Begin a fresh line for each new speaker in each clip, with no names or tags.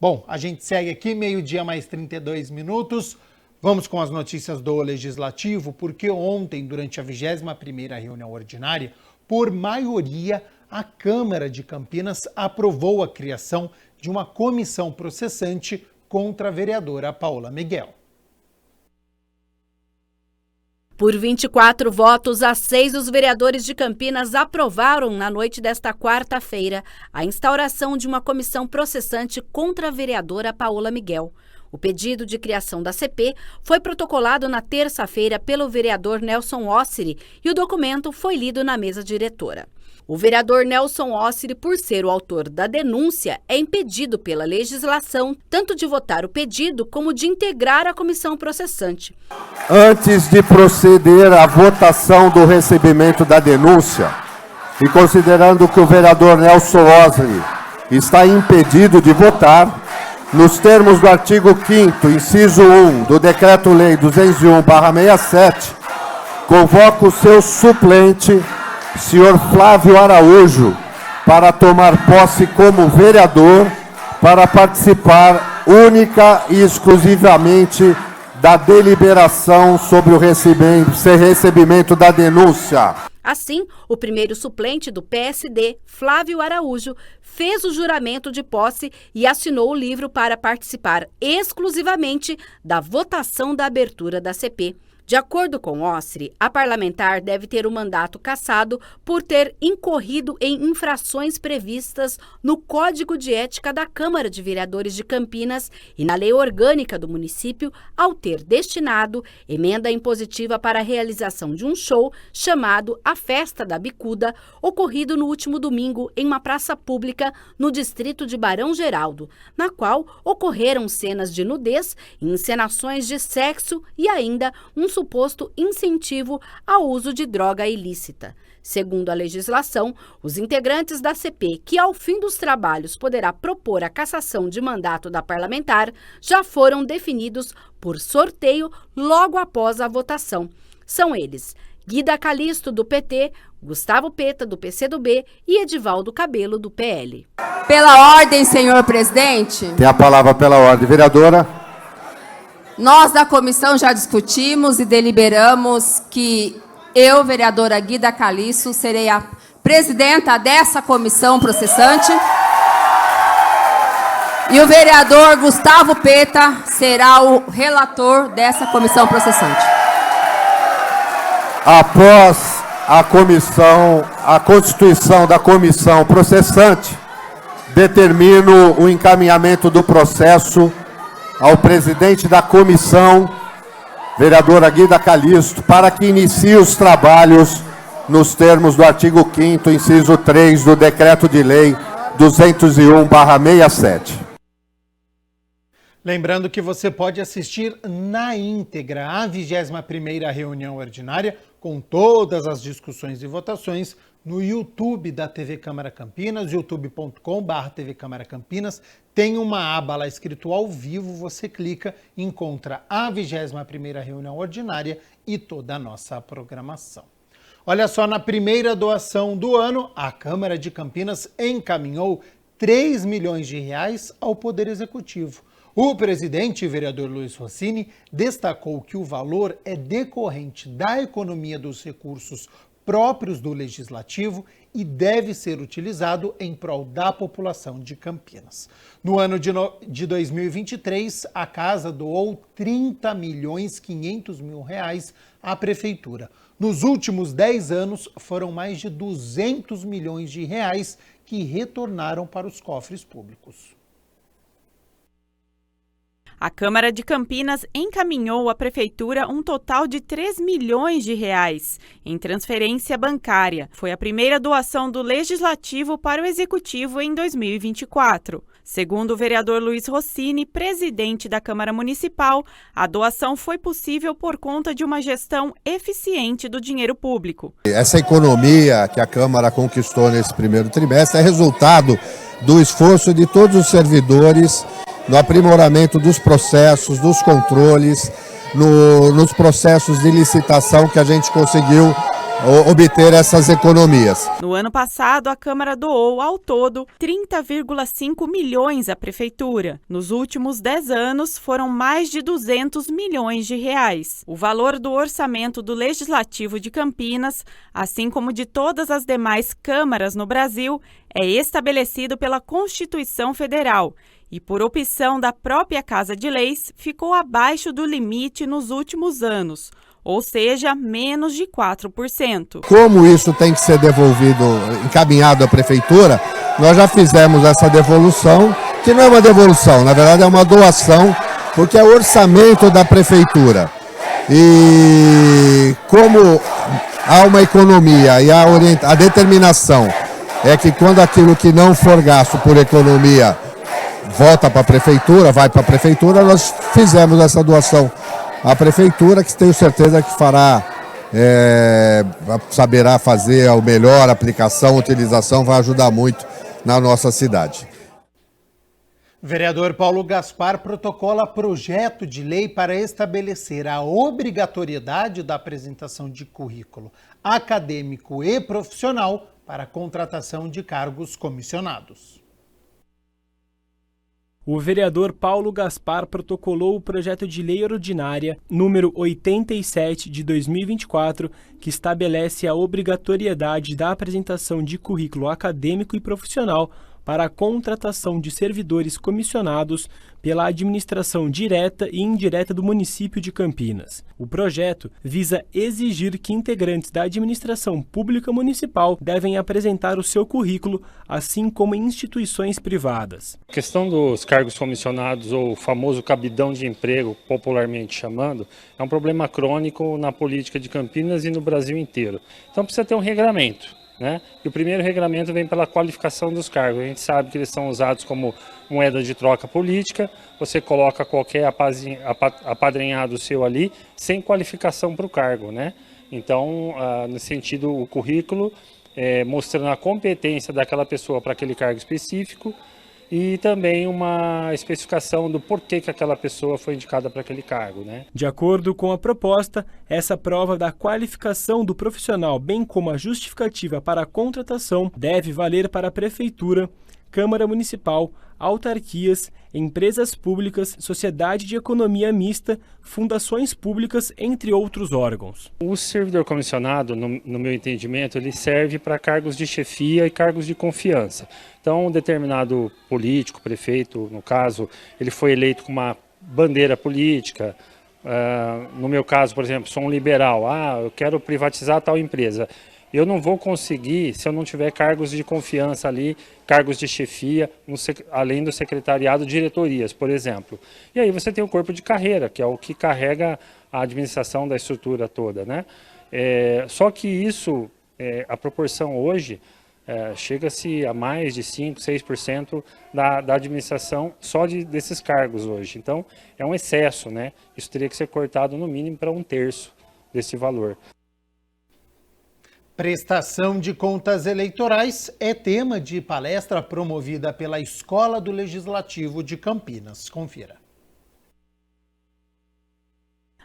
Bom, a gente segue aqui, meio-dia mais 32 minutos. Vamos com as notícias do Legislativo, porque ontem, durante a 21ª reunião ordinária, por maioria, a Câmara de Campinas aprovou a criação de uma comissão processante contra a vereadora Paola Miguel.
Por 24 votos a 6, os vereadores de Campinas aprovaram, na noite desta quarta-feira, a instauração de uma comissão processante contra a vereadora Paola Miguel. O pedido de criação da CP foi protocolado na terça-feira pelo vereador Nelson Ossiri e o documento foi lido na mesa diretora. O vereador Nelson Ossiri, por ser o autor da denúncia, é impedido pela legislação tanto de votar o pedido como de integrar a comissão processante.
Antes de proceder à votação do recebimento da denúncia, e considerando que o vereador Nelson Ossiri está impedido de votar, nos termos do artigo 5º, inciso 1 do Decreto-Lei 201/67, convoco o seu suplente, senhor Flávio Araújo, para tomar posse como vereador, para participar única e exclusivamente da deliberação sobre o recebimento da denúncia.
Assim, o primeiro suplente do PSD, Flávio Araújo, fez o juramento de posse e assinou o livro para participar exclusivamente da votação da abertura da CP. De acordo com Ossiri, a parlamentar deve ter o mandato cassado por ter incorrido em infrações previstas no Código de Ética da Câmara de Vereadores de Campinas e na Lei Orgânica do município ao ter destinado emenda impositiva para a realização de um show chamado A Festa da Bicuda, ocorrido no último domingo em uma praça pública no distrito de Barão Geraldo, na qual ocorreram cenas de nudez, encenações de sexo e ainda um suposto incentivo ao uso de droga ilícita. Segundo a legislação, os integrantes da CP, que ao fim dos trabalhos poderá propor a cassação de mandato da parlamentar, já foram definidos por sorteio logo após a votação. São eles: Guida Calisto, do PT, Gustavo Peta, do PCdoB e Edivaldo Cabelo, do PL.
Pela ordem, senhor presidente.
Tem a palavra pela ordem, vereadora.
Nós da comissão já discutimos e deliberamos que eu, vereadora Guida Calisto, serei a presidenta dessa comissão processante e o vereador Gustavo Peta será o relator dessa comissão processante.
Após a constituição da comissão processante, determino o encaminhamento do processo ao presidente da comissão, vereadora Guida Calisto, para que inicie os trabalhos nos termos do artigo 5º, inciso 3 do Decreto de Lei 201/67.
Lembrando que você pode assistir na íntegra a 21ª reunião ordinária, com todas as discussões e votações, no YouTube da TV Câmara Campinas, youtube.com/TV Câmara Campinas. Tem uma aba lá escrito ao vivo, você clica e encontra a 21ª reunião ordinária e toda a nossa programação. Olha só, na primeira doação do ano, a Câmara de Campinas encaminhou R$3 milhões ao Poder Executivo. O presidente, vereador Luiz Rossini, destacou que o valor é decorrente da economia dos recursos próprios do Legislativo e deve ser utilizado em prol da população de Campinas. No ano de 2023, a Casa doou R$30.500.000 à Prefeitura. Nos últimos 10 anos, foram mais de R$200 milhões que retornaram para os cofres públicos.
A Câmara de Campinas encaminhou à Prefeitura um total de R$3 milhões em transferência bancária. Foi a primeira doação do Legislativo para o Executivo em 2024. Segundo o vereador Luiz Rossini, presidente da Câmara Municipal, a doação foi possível por conta de uma gestão eficiente do dinheiro público.
Essa economia que a Câmara conquistou nesse primeiro trimestre é resultado do esforço de todos os servidores no aprimoramento dos processos, dos controles, nos processos de licitação que a gente conseguiu obter essas economias.
No ano passado, a Câmara doou, ao todo, 30,5 milhões à Prefeitura. Nos últimos 10 anos, foram mais de 200 milhões de reais. O valor do orçamento do Legislativo de Campinas, assim como de todas as demais câmaras no Brasil, é estabelecido pela Constituição Federal e, por opção da própria Casa de Leis, ficou abaixo do limite nos últimos anos, ou seja, menos de 4%.
Como isso tem que ser devolvido, encaminhado à Prefeitura, nós já fizemos essa devolução, que não é uma devolução, na verdade é uma doação, porque é orçamento da Prefeitura. E como há uma economia e a determinação é que quando aquilo que não for gasto por economia volta para a Prefeitura, vai para a Prefeitura, nós fizemos essa doação à Prefeitura, que tenho certeza que saberá fazer a melhor aplicação, utilização, vai ajudar muito na nossa cidade.
Vereador Paulo Gaspar protocola projeto de lei para estabelecer a obrigatoriedade da apresentação de currículo acadêmico e profissional para a contratação de cargos comissionados.
O vereador Paulo Gaspar protocolou o projeto de lei ordinária número 87 de 2024, que estabelece a obrigatoriedade da apresentação de currículo acadêmico e profissional para a contratação de servidores comissionados pela administração direta e indireta do município de Campinas. O projeto visa exigir que integrantes da administração pública municipal devem apresentar o seu currículo, assim como em instituições privadas.
A questão dos cargos comissionados, ou o famoso cabidão de emprego, popularmente chamando, é um problema crônico na política de Campinas e no Brasil inteiro. Então precisa ter um regramento. E o primeiro regramento vem pela qualificação dos cargos. A gente sabe que eles são usados como moeda de troca política, você coloca qualquer apadrinhado seu ali, sem qualificação para o cargo. Então, nesse sentido, o currículo mostrando a competência daquela pessoa para aquele cargo específico, e também uma especificação do porquê que aquela pessoa foi indicada para aquele cargo.
De acordo com a proposta, essa prova da qualificação do profissional, bem como a justificativa para a contratação, deve valer para a Prefeitura, Câmara Municipal, autarquias, empresas públicas, sociedade de economia mista, fundações públicas, entre outros órgãos.
O servidor comissionado, no meu entendimento, ele serve para cargos de chefia e cargos de confiança. Então, um determinado político, prefeito, no caso, ele foi eleito com uma bandeira política. No meu caso, por exemplo, sou um liberal, eu quero privatizar tal empresa. Eu não vou conseguir se eu não tiver cargos de confiança ali, cargos de chefia, além do secretariado, diretorias, por exemplo. E aí você tem o corpo de carreira, que é o que carrega a administração da estrutura toda. Só que isso, a proporção hoje, chega-se a mais de 5%, 6% da administração só desses cargos hoje. Então, é um excesso, Isso teria que ser cortado no mínimo para 1/3 desse valor.
Prestação de contas eleitorais é tema de palestra promovida pela Escola do Legislativo de Campinas. Confira.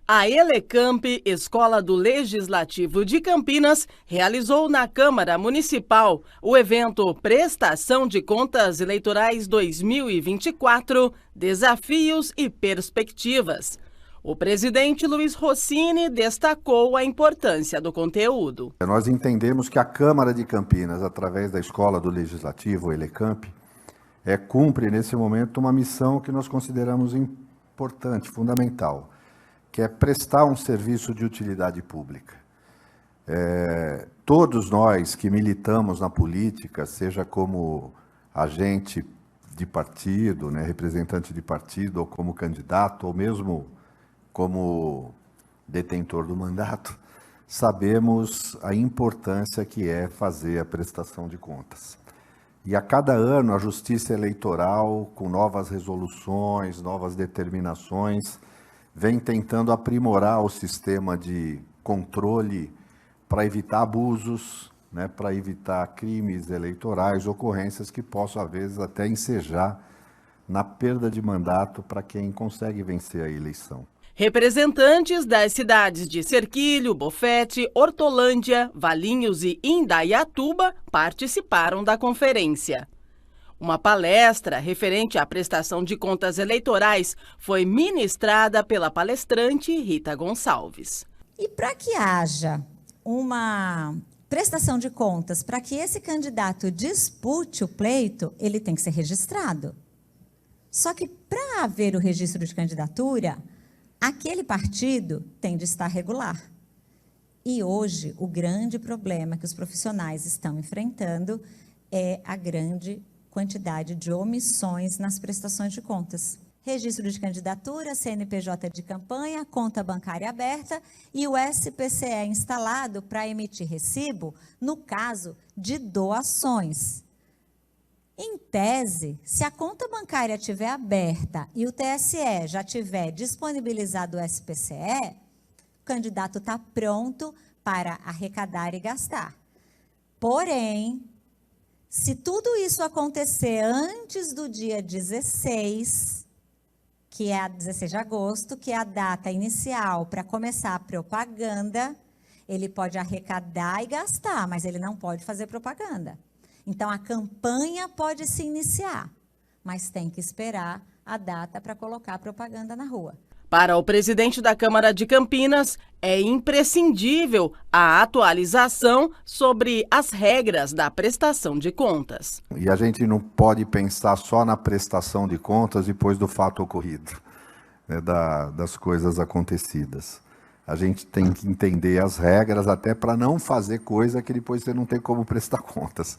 A Elecamp, Escola do Legislativo de Campinas, realizou na Câmara Municipal o evento Prestação de Contas Eleitorais 2024, Desafios e Perspectivas. O presidente Luiz Rossini destacou a importância do conteúdo.
Nós entendemos que a Câmara de Campinas, através da Escola do Legislativo, Elecamp, cumpre nesse momento uma missão que nós consideramos importante, fundamental, que é prestar um serviço de utilidade pública. Todos nós que militamos na política, seja como agente de partido, representante de partido, ou como candidato, ou mesmo como detentor do mandato, sabemos a importância que é fazer a prestação de contas. E a cada ano a Justiça Eleitoral, com novas resoluções, novas determinações, vem tentando aprimorar o sistema de controle para evitar abusos, para evitar crimes eleitorais, ocorrências que possam, às vezes, até ensejar na perda de mandato para quem consegue vencer a eleição.
Representantes das cidades de Serquilho, Bofete, Hortolândia, Valinhos e Indaiatuba participaram da conferência. Uma palestra referente à prestação de contas eleitorais foi ministrada pela palestrante Rita Gonçalves.
E para que haja uma prestação de contas, para que esse candidato dispute o pleito, ele tem que ser registrado. Só que para haver o registro de candidatura, aquele partido tem de estar regular. E hoje, o grande problema que os profissionais estão enfrentando é a grande quantidade de omissões nas prestações de contas. Registro de candidatura, CNPJ de campanha, conta bancária aberta e o SPCE instalado para emitir recibo no caso de doações. Em tese, se a conta bancária estiver aberta e o TSE já tiver disponibilizado o SPCE, o candidato está pronto para arrecadar e gastar. Porém, se tudo isso acontecer antes do dia 16, que é a 16 de agosto, que é a data inicial para começar a propaganda, ele pode arrecadar e gastar, mas ele não pode fazer propaganda. Então, a campanha pode se iniciar, mas tem que esperar a data para colocar a propaganda na rua.
Para o presidente da Câmara de Campinas, é imprescindível a atualização sobre as regras da prestação de contas.
E a gente não pode pensar só na prestação de contas depois do fato ocorrido, né, das coisas acontecidas. A gente tem que entender as regras até para não fazer coisa que depois você não tem como prestar contas.